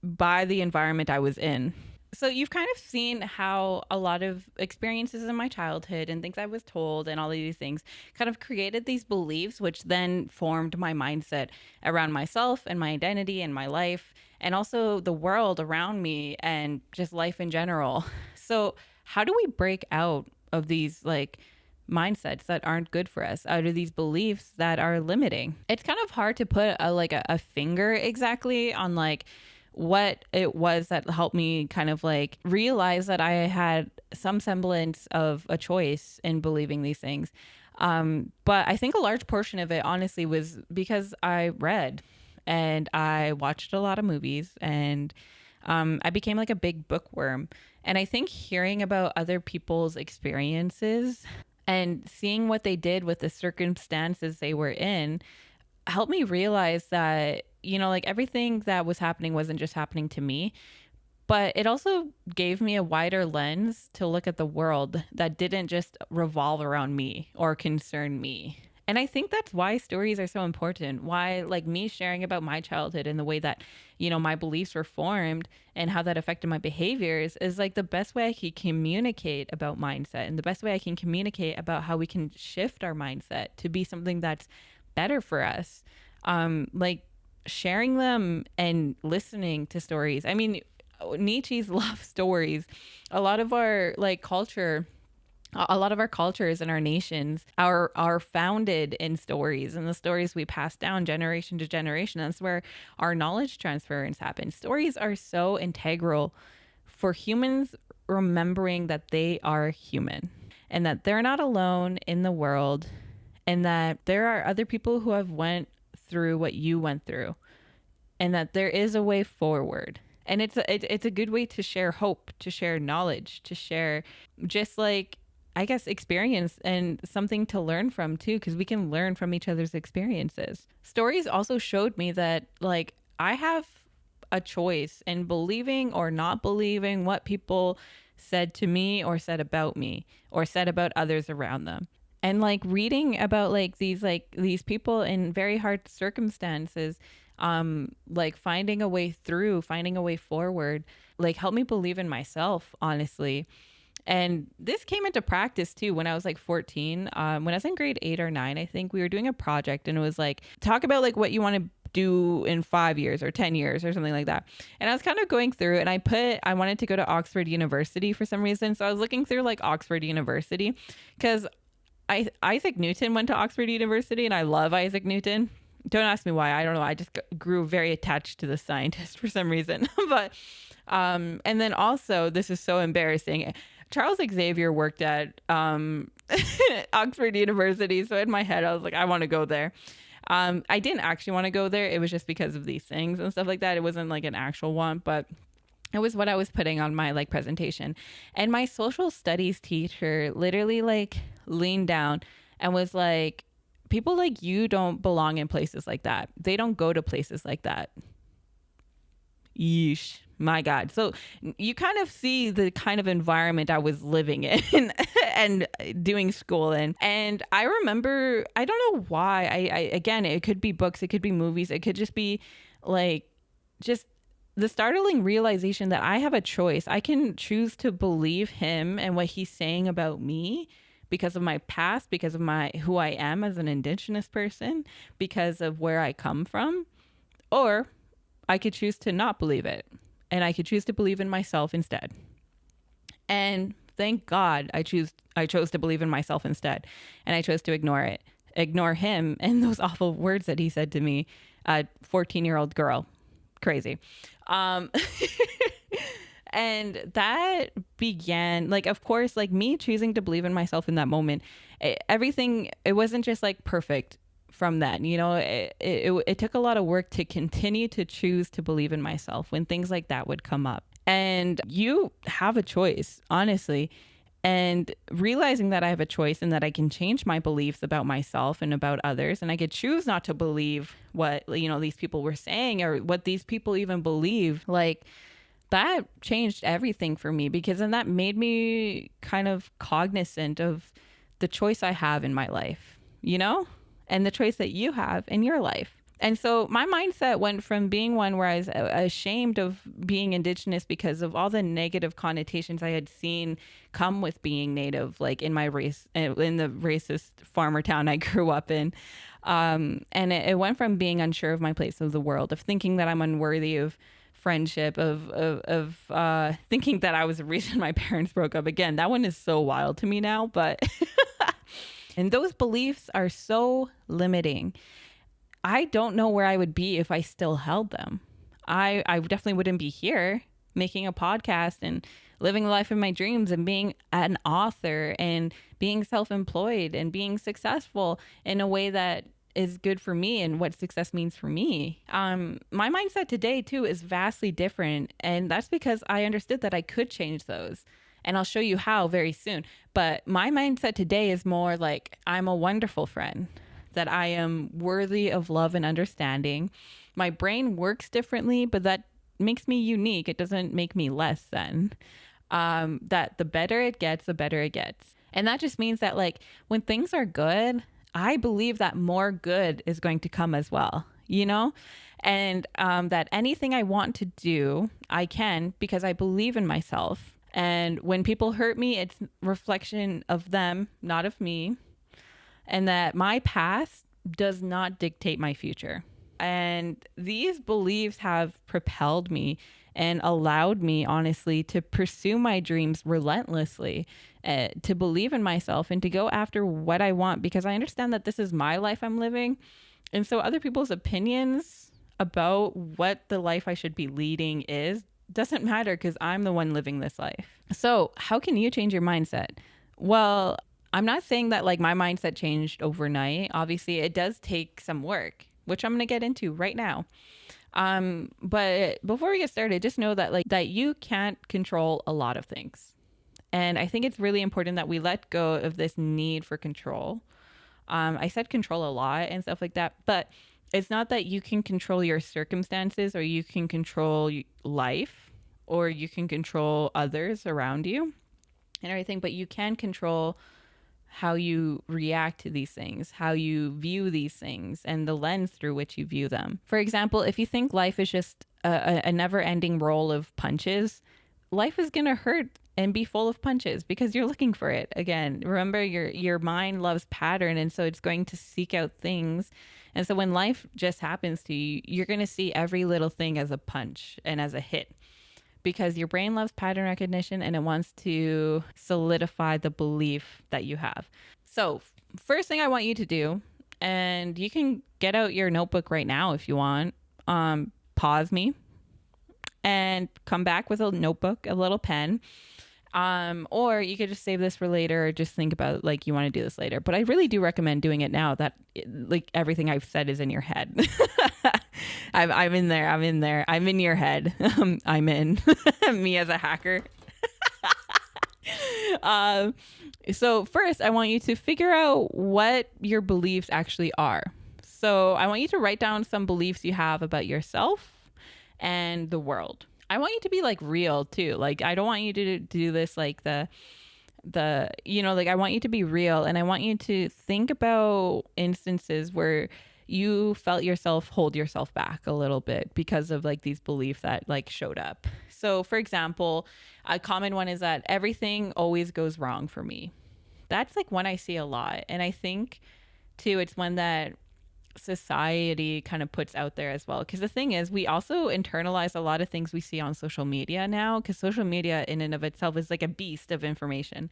by the environment I was in. So you've kind of seen how a lot of experiences in my childhood and things I was told and all of these things kind of created these beliefs, which then formed my mindset around myself and my identity and my life, and also the world around me and just life in general. So how do we break out of these like mindsets that aren't good for us, out of these beliefs that are limiting? It's kind of hard to put a finger exactly on like what it was that helped me kind of like realize that I had some semblance of a choice in believing these things. But I think a large portion of it, honestly, was because I read and I watched a lot of movies, and I became like a big bookworm. And I think hearing about other people's experiences and seeing what they did with the circumstances they were in helped me realize that like everything that was happening wasn't just happening to me, but it also gave me a wider lens to look at the world that didn't just revolve around me or concern me. And I think that's why stories are so important. Why, like, me sharing about my childhood and the way that, my beliefs were formed and how that affected my behaviors is like the best way I can communicate about mindset, and the best way I can communicate about how we can shift our mindset to be something that's better for us. Like sharing them and listening to stories. I mean, Nietzsche's love stories. A lot of our cultures and our nations are founded in stories, and the stories we pass down generation to generation. That's where our knowledge transference happens. Stories are so integral for humans remembering that they are human and that they're not alone in the world, and that there are other people who have went through what you went through, and that there is a way forward. And it's a good way to share hope, to share knowledge, to share just I guess experience, and something to learn from too, because we can learn from each other's experiences. Stories also showed me that I have a choice in believing or not believing what people said to me or said about me or said about others around them. And reading about these people in very hard circumstances, finding a way through, finding a way forward, helped me believe in myself, honestly. And this came into practice too when I was 14. When I was in grade 8 or 9, I think we were doing a project, and it was talk about what you want to do in 5 years or 10 years or something like that. And I was kind of going through it, and I wanted to go to Oxford University for some reason. So I was looking through Oxford University, because Isaac Newton went to Oxford University, and I love Isaac Newton. Don't ask me why. I don't know. I just grew very attached to the scientist for some reason. But and then also, this is so embarrassing, Charles Xavier worked at Oxford University. So in my head, I was like, I want to go there. I didn't actually want to go there. It was just because of these things and stuff like that. It wasn't an actual one, but it was what I was putting on my presentation. And my social studies teacher literally leaned down and was like, people like you don't belong in places like that. They don't go to places like that. Yeesh. My God. So you kind of see the kind of environment I was living in and doing school in. And I remember, I don't know why, I again, it could be books, it could be movies, it could just be just the startling realization that I have a choice. I can choose to believe him and what he's saying about me because of my past, because of who I am as an Indigenous person, because of where I come from, or I could choose to not believe it. And I could choose to believe in myself instead. And thank God I chose to believe in myself instead. And I chose to ignore him and those awful words that he said to me, a 14-year-old girl. Crazy. And that began, of course, me choosing to believe in myself in that moment. Everything, it wasn't just perfect from that. It took a lot of work to continue to choose to believe in myself when things like that would come up. And you have a choice, honestly. And realizing that I have a choice and that I can change my beliefs about myself and about others, and I could choose not to believe what these people were saying or what these people even believe, that changed everything for me, because then that made me kind of cognizant of the choice I have in my life, and the choice that you have in your life. And so my mindset went from being one where I was ashamed of being Indigenous because of all the negative connotations I had seen come with being Native, in my race, in the racist farmer town I grew up in. And it went from being unsure of my place of the world, of thinking that I'm unworthy of friendship, of thinking that I was the reason my parents broke up. Again, that one is so wild to me now, but and those beliefs are so limiting. I don't know where I would be if I still held them. I definitely wouldn't be here making a podcast and living the life of my dreams and being an author and being self-employed and being successful in a way that is good for me and what success means for me. My mindset today too is vastly different. And that's because I understood that I could change those. And I'll show you how very soon. But my mindset today is more I'm a wonderful friend, that I am worthy of love and understanding. My brain works differently, but that makes me unique. It doesn't make me less than. That the better it gets, the better it gets. And that just means that like when things are good, I believe that more good is going to come as well, you know? And that anything I want to do, I can because I believe in myself. And when people hurt me, it's reflection of them, not of me. And that my past does not dictate my future. And these beliefs have propelled me and allowed me, honestly, to pursue my dreams relentlessly, to believe in myself and to go after what I want, because I understand that this is my life I'm living. And so other people's opinions about what the life I should be leading is doesn't matter because I'm the one living this life. So how can you change your mindset? Well, I'm not saying that like my mindset changed overnight. Obviously, it does take some work, which I'm going to get into right now. But before we get started, just know that like that you can't control a lot of things. And I think it's really important that we let go of this need for control. I said control a lot and stuff like that, but it's not that you can control your circumstances or you can control life or you can control others around you and everything, but you can control how you react to these things, how you view these things, and the lens through which you view them. For example, if you think life is just a never-ending roll of punches, life is going to hurt and be full of punches because you're looking for it. Again, remember your mind loves pattern, and so it's going to seek out things. And so when life just happens to you, you're going to see every little thing as a punch and as a hit, because your brain loves pattern recognition and it wants to solidify the belief that you have. So first thing I want you to do, and you can get out your notebook right now if you want, pause me and come back with a notebook, a little pen. Or you could just save this for later or just think about like you want to do this later. But I really do recommend doing it now that like everything I've said is in your head. I'm in there. I'm in your head. I'm in me as a hacker. So first I want you to figure out what your beliefs actually are. So I want you to write down some beliefs you have about yourself and the world. I want you to be like real too. Like, I don't want you to do this like the, like I want you to be real, and I want you to think about instances where you felt yourself hold yourself back a little bit because of like these beliefs that like showed up. So for example, a common one is that everything always goes wrong for me. That's like one I see a lot. And I think too, it's one that society kind of puts out there as well, because the thing is we also internalize a lot of things we see on social media now, because social media in and of itself is like a beast of information,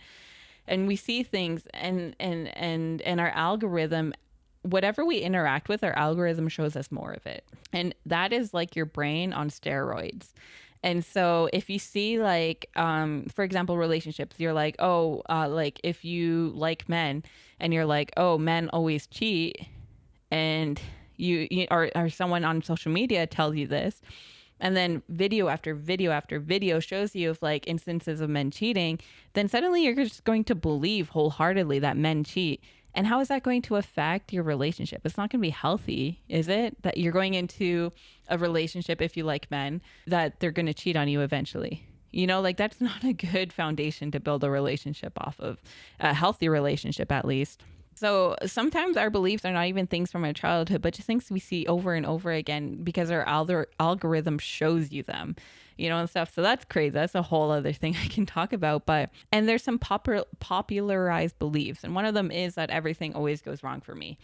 and we see things and our algorithm, whatever we interact with, our algorithm shows us more of it, and that is like your brain on steroids. And so if you see like for example relationships, you're like, oh like if you like men and you're like, oh, men always cheat, and you or someone on social media tells you this, and then video after video after video shows you of like instances of men cheating, then suddenly you're just going to believe wholeheartedly that men cheat. And how is that going to affect your relationship? It's not going to be healthy, is it? That you're going into a relationship, if you like men, that they're going to cheat on you eventually. You know, like that's not a good foundation to build a relationship off of, a healthy relationship at least. So sometimes our beliefs are not even things from our childhood, but just things we see over and over again because our algorithm shows you them, you know, and stuff. So that's crazy. That's a whole other thing I can talk about. And there's some popularized beliefs. And one of them is that everything always goes wrong for me,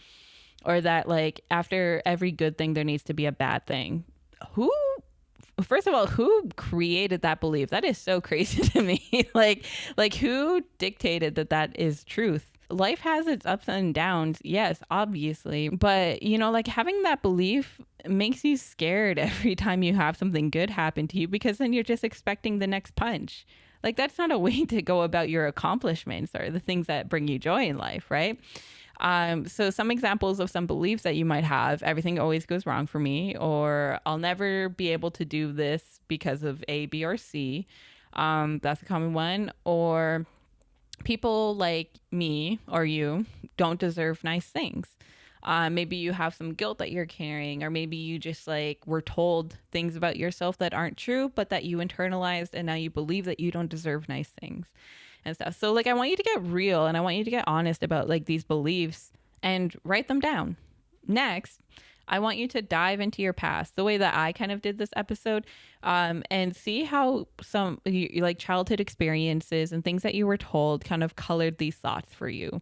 or that like after every good thing, there needs to be a bad thing. First of all, who created that belief? That is so crazy to me. like who dictated that is truth? Life has its ups and downs, yes, obviously, but you know, like having that belief makes you scared every time you have something good happen to you, because then you're just expecting the next punch. Like that's not a way to go about your accomplishments or the things that bring you joy in life, right? So some examples of some beliefs that you might have: everything always goes wrong for me, or I'll never be able to do this because of A, B, or C. That's a common one. Or people like me or you don't deserve nice things. Maybe you have some guilt that you're carrying, or maybe you just like were told things about yourself that aren't true, but that you internalized, and now you believe that you don't deserve nice things and stuff. So like, I want you to get real, and I want you to get honest about like these beliefs and write them down. Next, I want you to dive into your past the way that I kind of did this episode, and see how some like childhood experiences and things that you were told kind of colored these thoughts for you.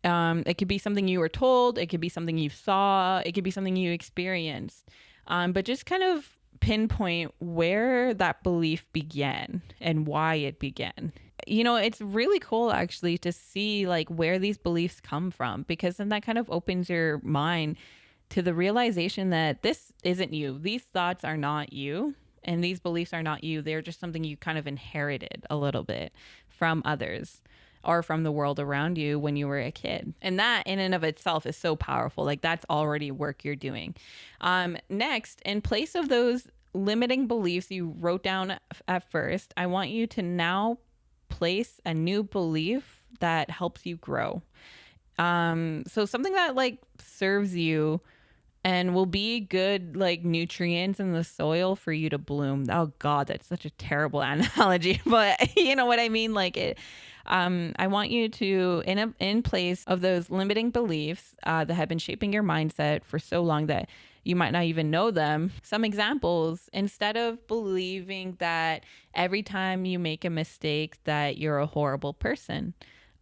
It could be something you were told. It could be something you saw. It could be something you experienced. But just kind of pinpoint where that belief began and why it began. You know, it's really cool actually to see like where these beliefs come from, because then that kind of opens your mind to the realization that this isn't you. These thoughts are not you, and these beliefs are not you. They're just something you kind of inherited a little bit from others or from the world around you when you were a kid. And that in and of itself is so powerful. Like, that's already work you're doing. Next, in place of those limiting beliefs you wrote down at first, I want you to now place a new belief that helps you grow. So something that like serves you and will be good like nutrients in the soil for you to bloom. Oh God, that's such a terrible analogy, but you know what I mean? Like it, I want you to, in place of those limiting beliefs that have been shaping your mindset for so long that you might not even know them. Some examples: instead of believing that every time you make a mistake that you're a horrible person,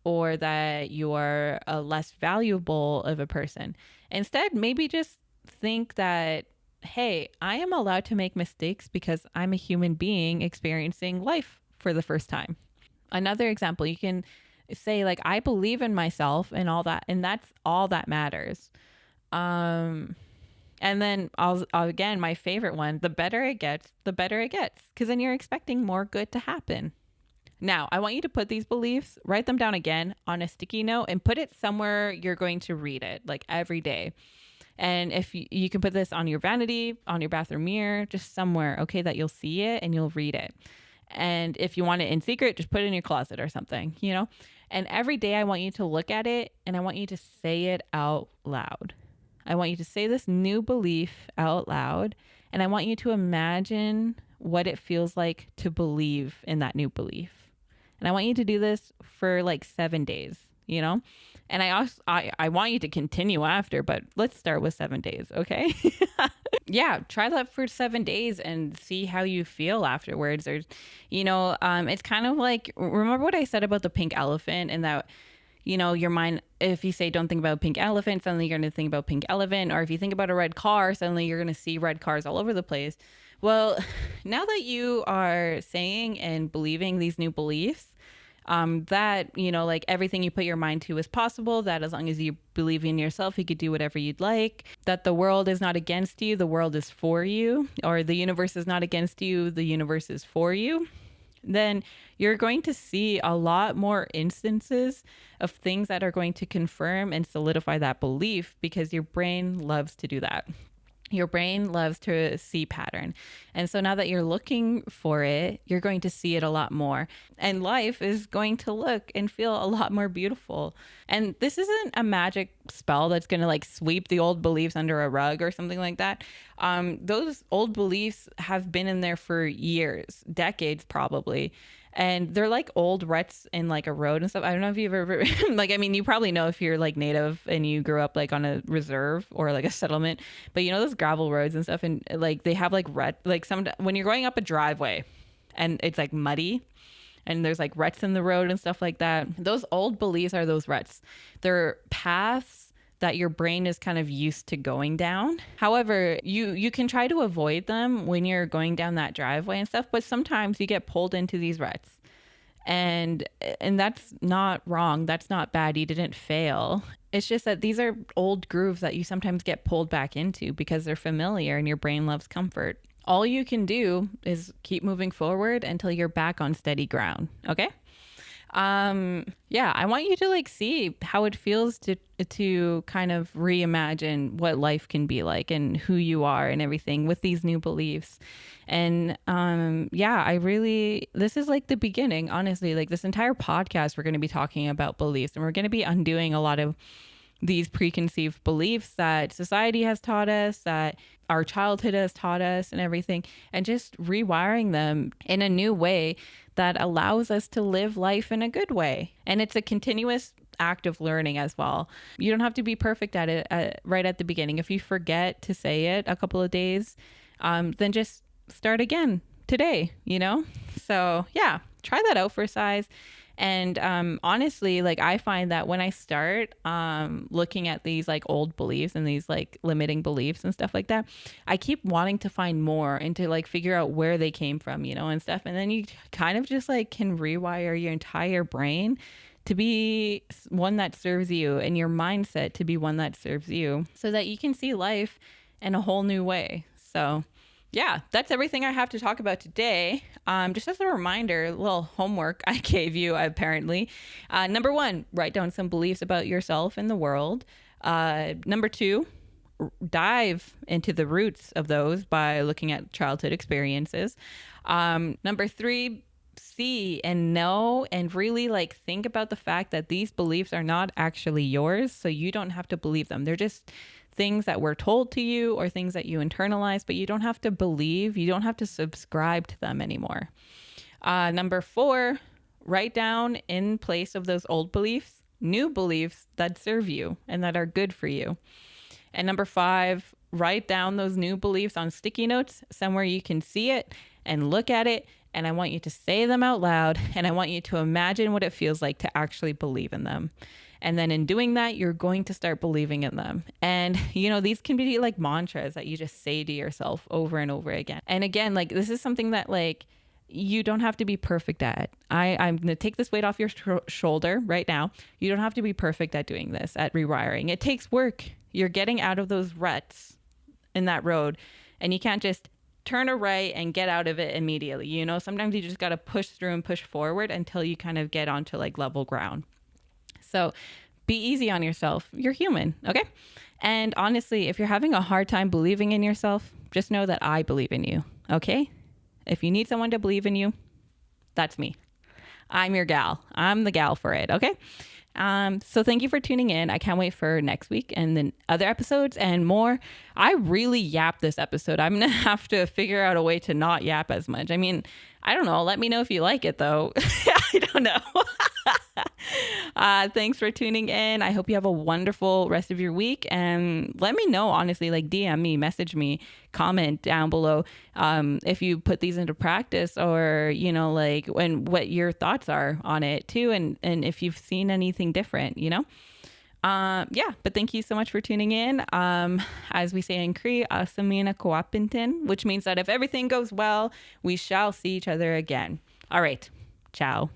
or that you are a less valuable of a person, instead maybe just think that, hey, I am allowed to make mistakes because I'm a human being experiencing life for the first time. Another example, you can say like, I believe in myself and all that, and that's all that matters. And then again, my favorite one, the better it gets, the better it gets, because then you're expecting more good to happen. Now, I want you to put these beliefs, write them down again on a sticky note, and put it somewhere you're going to read it, like every day. And if you can put this on your vanity, on your bathroom mirror, just somewhere, okay, that you'll see it and you'll read it. And if you want it in secret, just put it in your closet or something, you know? And every day I want you to look at it and I want you to say it out loud. I want you to say this new belief out loud, and I want you to imagine what it feels like to believe in that new belief. And I want you to do this for like 7 days, you know? And I want you to continue after, but let's start with 7 days, okay? Yeah, try that for 7 days and see how you feel afterwards. Or, you know, it's kind of like, remember what I said about the pink elephant, and that, you know, your mind, if you say don't think about pink elephant, suddenly you're going to think about pink elephant. Or if you think about a red car, suddenly you're going to see red cars all over the place. Well, now that you are saying and believing these new beliefs, that, you know, like everything you put your mind to is possible, that as long as you believe in yourself, you could do whatever you'd like, that the world is not against you, the world is for you, or the universe is not against you, the universe is for you, then you're going to see a lot more instances of things that are going to confirm and solidify that belief, because your brain loves to do that. Your brain loves to see pattern. And so now that you're looking for it, you're going to see it a lot more. And life is going to look and feel a lot more beautiful. And this isn't a magic spell that's going to like sweep the old beliefs under a rug or something like that. Those old beliefs have been in there for years, decades probably. And they're like old ruts in like a road and stuff. I don't know if you've ever, like, I mean, you probably know if you're like native and you grew up like on a reserve or like a settlement, but you know, those gravel roads and stuff. And like, they have like like when you're going up a driveway and it's like muddy and there's like ruts in the road and stuff like that. Those old beliefs are those ruts. They're paths that your brain is kind of used to going down. However, you can try to avoid them when you're going down that driveway and stuff, but sometimes you get pulled into these ruts. And that's not wrong. That's not bad. You didn't fail. It's just that these are old grooves that you sometimes get pulled back into because they're familiar and your brain loves comfort. All you can do is keep moving forward until you're back on steady ground. Okay? Yeah, I want you to like see how it feels to kind of reimagine what life can be like and who you are and everything with these new beliefs. And yeah, this is like the beginning, honestly. Like this entire podcast, we're going to be talking about beliefs, and we're going to be undoing a lot of these preconceived beliefs that society has taught us, that our childhood has taught us and everything, and just rewiring them in a new way that allows us to live life in a good way. And it's a continuous act of learning as well. You don't have to be perfect at it right at the beginning. If you forget to say it a couple of days, then just start again today, So yeah, try that out for size. And honestly, like I find that when I start looking at these like old beliefs and these like limiting beliefs and stuff like that, I keep wanting to find more and to like figure out where they came from, and stuff. And then you kind of just like can rewire your entire brain to be one that serves you, and your mindset to be one that serves you, so that you can see life in a whole new way. So yeah, that's everything I have to talk about today. Just as a reminder, a little homework I gave you, apparently. Number 1, write down some beliefs about yourself and the world. Number 2, dive into the roots of those by looking at childhood experiences. Number 3, see and know and really like think about the fact that these beliefs are not actually yours, so you don't have to believe them. They're just things that were told to you or things that you internalize, but you don't have to believe, you don't have to subscribe to them anymore. Number 4, write down in place of those old beliefs, new beliefs that serve you and that are good for you. And number 5, write down those new beliefs on sticky notes somewhere you can see it and look at it. And I want you to say them out loud, and I want you to imagine what it feels like to actually believe in them. And then in doing that, you're going to start believing in them. And, these can be like mantras that you just say to yourself over and over again. And again, like this is something that like you don't have to be perfect at. I'm going to take this weight off your shoulder right now. You don't have to be perfect at doing this, at rewiring. It takes work. You're getting out of those ruts in that road, and you can't just turn a right and get out of it immediately. Sometimes you just got to push through and push forward until you kind of get onto like level ground. So be easy on yourself. You're human. Okay. And honestly, if you're having a hard time believing in yourself, just know that I believe in you. Okay. If you need someone to believe in you, that's me. I'm your gal. I'm the gal for it. Okay. So thank you for tuning in. I can't wait for next week and then other episodes and more. I really yapped this episode. I'm going to have to figure out a way to not yap as much. I mean, I don't know. Let me know if you like it though. I don't know. Thanks for tuning in. I hope you have a wonderful rest of your week, and let me know, honestly, like DM me, message me, comment down below if you put these into practice, or like when what your thoughts are on it too, and if you've seen anything different. But thank you so much for tuning in. As we say in Cree, asamina koapintin, which means that if everything goes well, we shall see each other again. All right. Ciao.